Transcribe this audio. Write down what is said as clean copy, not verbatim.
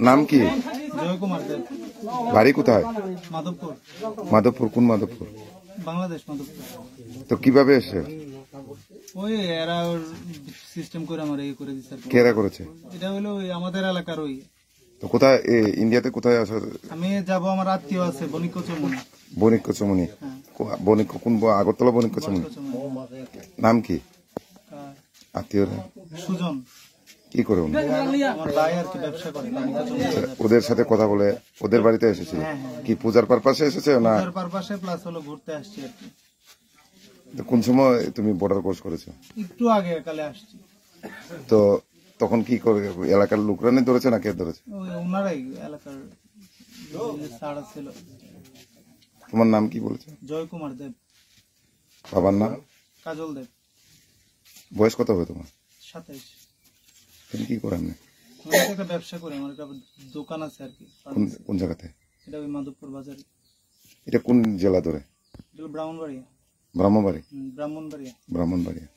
নাম কি? জয় কুমার দেব। বাড়ি কোথায়? মাধবপুর। মাধবপুর? কোন মাধবপুর? বাংলাদেশ মাধবপুর। তো কিভাবে এসে? ওই এরা সিস্টেম করে আমার এই করে দিচ্ছে। কেরা করেছে? এটা হলো ওই আমাদের এলাকার ওই। তো কোথায় ইন্ডিয়াতে কোথায় আসা? আমি যাব, আমার আত্মীয় আছে বণিক চমুনি। বণিক চমুনি? বণিক কোন? আগরতলা বণিক চমুনি। নাম কি আত্মীয়? সুজন। কি করে উনি? আমার ভাই আর কি ব্যবসা করে। ওদের সাথে কথা বলে ওদের বাড়িতে এসেছিল? কি পূজার পারপাসে এসেছে না? পূজার পারপাসে প্লাস হলো ঘুরতে আসছি আর কি। তো কোন সময় তুমি বর্ডার ক্রস করেছো? একটু আগে কালে আসছি। তো তখন কি করে এলাকার লোকরা ধরেছে না কে ধরেছে? ওই ওনারাই এলাকার সাড়া ছিল। তোমার নাম কি বলেছে? জয় কুমার দেব। বাবার নাম? কাজল দেব। বয়স কত হবে তোমার? 27। তুমি কি করে? আমি একটা ব্যবসা করি, আমার একটা দোকান আছে আর কি। কোন জায়গাতে? এটা ওই মাধবপুর বাজারে। এটা কোন জেলা ধরে? ব্রাহ্মণবাড়িয়া। ব্রাহ্মণবাড়ি? ব্রাহ্মণবাড়িয়া। ব্রাহ্মণবাড়িয়া।